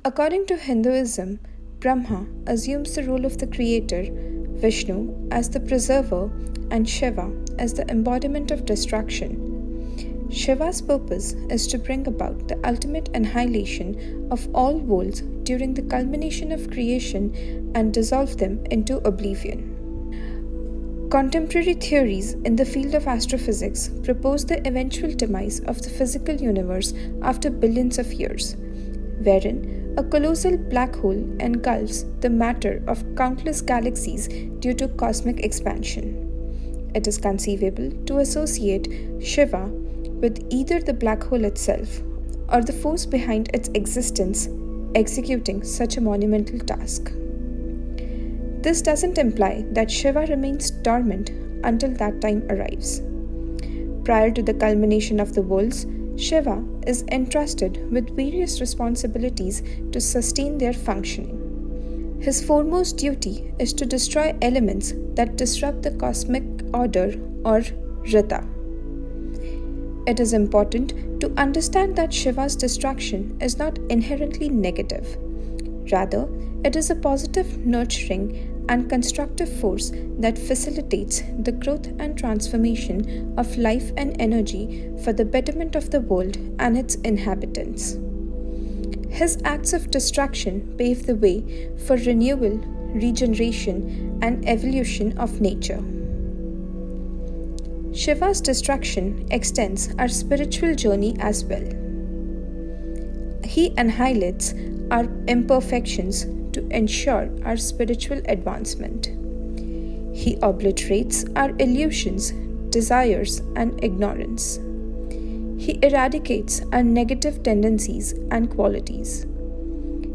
According to Hinduism, Brahma assumes the role of the creator, Vishnu as the preserver, and Shiva as the embodiment of destruction. Shiva's purpose is to bring about the ultimate annihilation of all worlds during the culmination of creation and dissolve them into oblivion. Contemporary theories in the field of astrophysics propose the eventual demise of the physical universe after billions of years, wherein a colossal black hole engulfs the matter of countless galaxies due to cosmic expansion. It is conceivable to associate Shiva with either the black hole itself or the force behind its existence executing such a monumental task. This doesn't imply that Shiva remains dormant until that time arrives. Prior to the culmination of the worlds, Shiva is entrusted with various responsibilities to sustain their functioning. His foremost duty is to destroy elements that disrupt the cosmic order or Rita. It is important to understand that Shiva's destruction is not inherently negative. Rather, it is a positive, nurturing, and constructive force that facilitates the growth and transformation of life and energy for the betterment of the world and its inhabitants. His acts of destruction pave the way for renewal, regeneration, and evolution of nature. Shiva's destruction extends our spiritual journey as well. He annihilates our imperfections to ensure our spiritual advancement. He obliterates our illusions, desires, and ignorance. He eradicates our negative tendencies and qualities.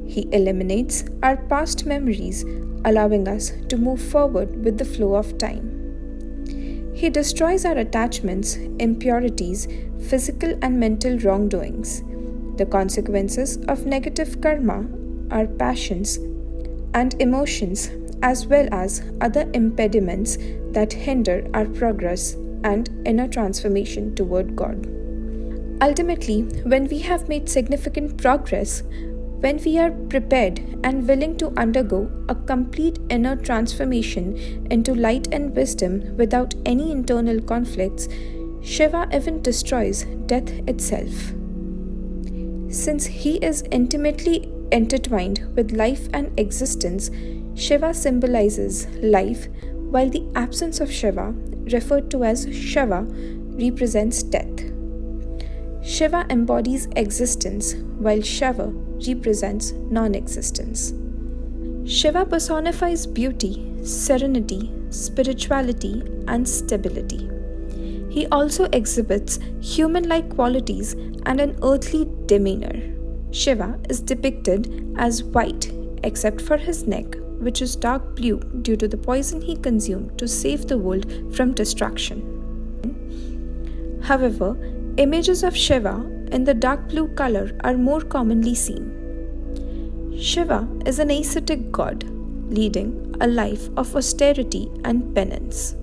He eliminates our past memories, allowing us to move forward with the flow of time. He destroys our attachments, impurities, physical and mental wrongdoings, the consequences of negative karma, our passions and emotions, as well as other impediments that hinder our progress and inner transformation toward God. Ultimately, when we have made significant progress, when we are prepared and willing to undergo a complete inner transformation into light and wisdom without any internal conflicts, Shiva even destroys death itself. Since he is intimately intertwined with life and existence, Shiva symbolizes life, while the absence of Shiva, referred to as Shava, represents death. Shiva embodies existence, while Shava represents non-existence. Shiva personifies beauty, serenity, spirituality, and stability. He also exhibits human-like qualities and an earthly demeanor. Shiva is depicted as white except for his neck, which is dark blue due to the poison he consumed to save the world from destruction. However, images of Shiva in the dark blue color are more commonly seen. Shiva is an ascetic god, leading a life of austerity and penance.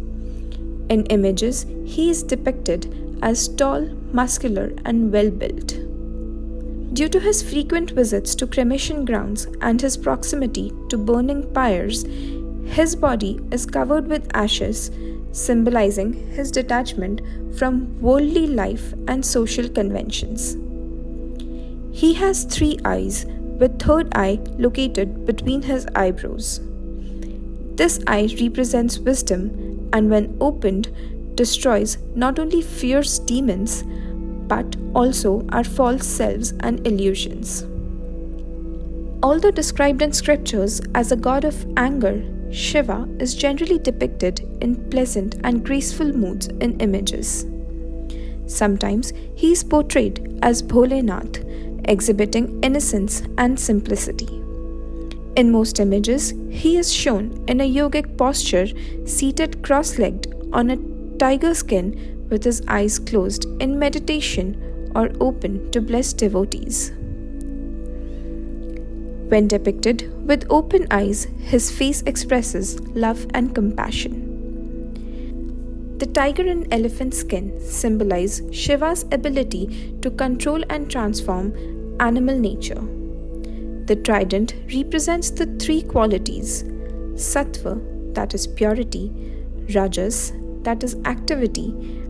In images, he is depicted as tall, muscular, and well-built. Due to his frequent visits to cremation grounds and his proximity to burning pyres, his body is covered with ashes, symbolizing his detachment from worldly life and social conventions. He has 3 eyes, with third eye located between his eyebrows. This eye represents wisdom and when opened, destroys not only fierce demons, but also our false selves and illusions. Although described in scriptures as a god of anger, Shiva is generally depicted in pleasant and graceful moods in images. Sometimes he is portrayed as Bholenath, exhibiting innocence and simplicity. In most images, he is shown in a yogic posture, seated cross-legged on a tiger skin with his eyes closed in meditation or open to bless devotees. When depicted with open eyes, his face expresses love and compassion. The tiger and elephant skin symbolize Shiva's ability to control and transform animal nature. The trident represents the three qualities: sattva, that is purity, rajas, that is activity,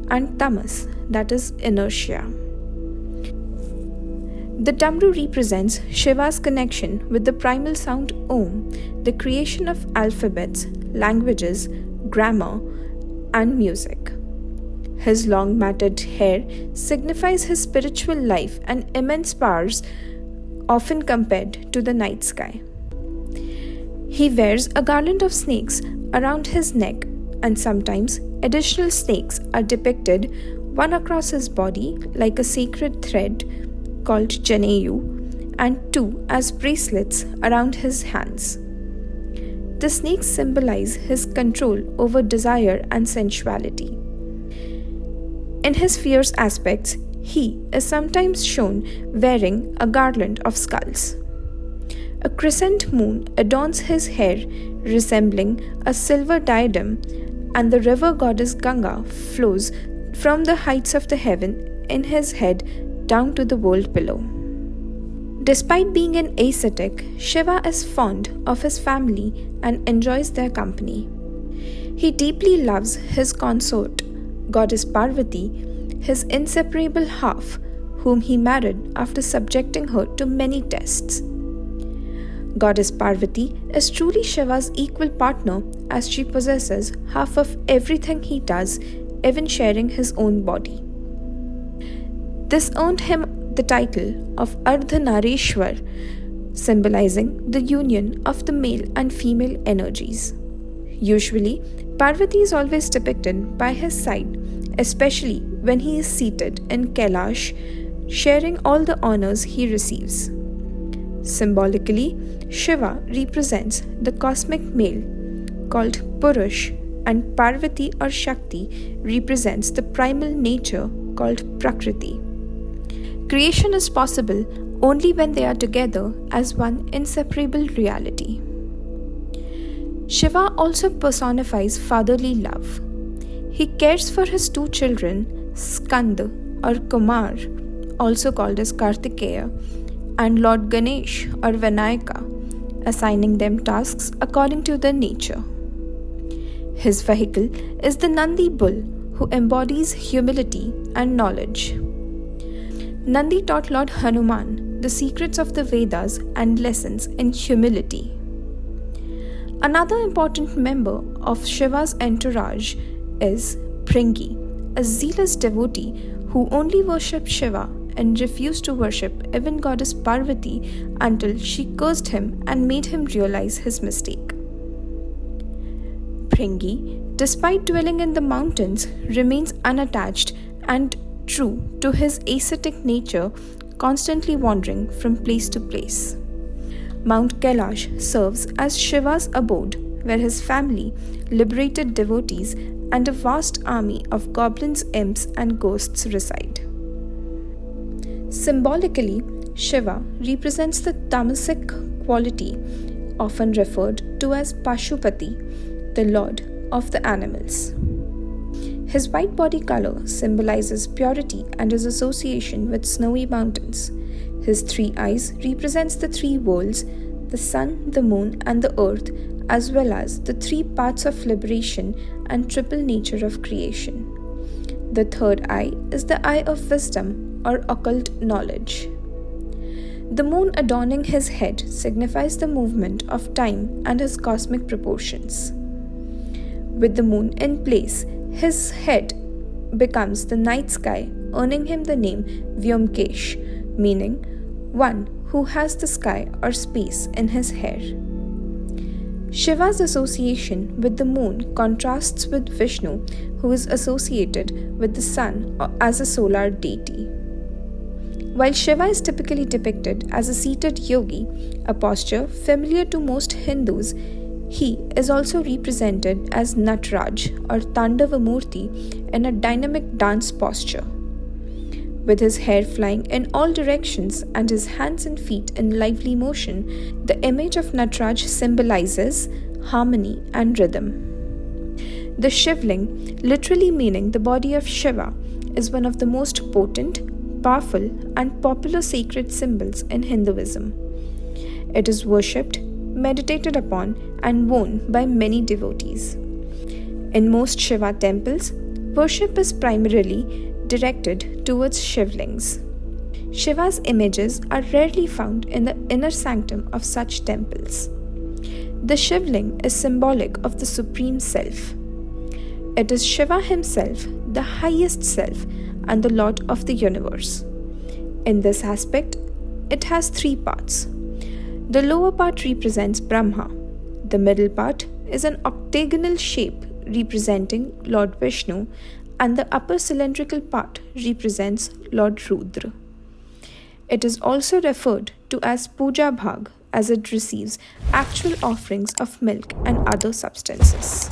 and tamas, that is inertia. The damru represents Shiva's connection with the primal sound Om, the creation of alphabets, languages, grammar, and music. His long matted hair signifies his spiritual life and immense powers, often compared to the night sky. He wears a garland of snakes around his neck, and sometimes additional snakes are depicted, one across his body like a sacred thread called Janeyu, and two as bracelets around his hands. The snakes symbolize his control over desire and sensuality. In his fierce aspects, he is sometimes shown wearing a garland of skulls. A crescent moon adorns his hair, resembling a silver diadem, and the river goddess Ganga flows from the heights of the heaven in his head down to the world below. Despite being an ascetic, Shiva is fond of his family and enjoys their company. He deeply loves his consort, goddess Parvathi, his inseparable half, whom he married after subjecting her to many tests. Goddess Parvati is truly Shiva's equal partner, as she possesses half of everything he does, even sharing his own body. This earned him the title of Ardhanarisvara, symbolizing the union of the male and female energies. Usually, Parvati is always depicted by his side, especially when he is seated in Kailash, sharing all the honors he receives. Symbolically, Shiva represents the cosmic male, called Purush, and Parvati or Shakti represents the primal nature, called Prakriti. Creation is possible only when they are together as one inseparable reality. Shiva also personifies fatherly love. He cares for his two children, Skanda or Kumar, also called as Kartikeya, and Lord Ganesh or Vinayaka, assigning them tasks according to their nature. His vehicle is the Nandi bull, who embodies humility and knowledge. Nandi taught Lord Hanuman the secrets of the Vedas and lessons in humility. Another important member of Shiva's entourage is Bhringi, a zealous devotee who only worshipped Shiva and refused to worship even goddess Parvati until she cursed him and made him realize his mistake. Bhringi, despite dwelling in the mountains, remains unattached and true to his ascetic nature, constantly wandering from place to place. Mount Kailash serves as Shiva's abode, where his family, liberated devotees, and a vast army of goblins, imps, and ghosts reside. Symbolically, Shiva represents the tamasic quality, often referred to as Pashupati, the lord of the animals. His white body color symbolizes purity and his association with snowy mountains. His three eyes represents the three worlds, the sun, the moon, and the earth, as well as the three paths of liberation and triple nature of creation. The third eye is the eye of wisdom or occult knowledge. The moon adorning his head signifies the movement of time and his cosmic proportions. With the moon in place, his head becomes the night sky, earning him the name Vyomkesh, meaning one who has the sky or space in his hair. Shiva's association with the moon contrasts with Vishnu, who is associated with the sun as a solar deity. While Shiva is typically depicted as a seated yogi, a posture familiar to most Hindus, he is also represented as Nataraja or Tandavamurti in a dynamic dance posture. With his hair flying in all directions and his hands and feet in lively motion, the image of Nataraja symbolizes harmony and rhythm. The Shivling, literally meaning the body of Shiva, is one of the most potent, powerful, and popular sacred symbols in Hinduism. It is worshipped, meditated upon, and worn by many devotees. In most Shiva temples, worship is primarily directed towards Shivlings. Shiva's images are rarely found in the inner sanctum of such temples. The Shivling is symbolic of the Supreme Self. It is Shiva himself, the highest self and the Lord of the universe. In this aspect, it has three parts. The lower part represents Brahma. The middle part is an octagonal shape representing Lord Vishnu, and the upper cylindrical part represents Lord Rudra. It is also referred to as Puja Bhag, as it receives actual offerings of milk and other substances.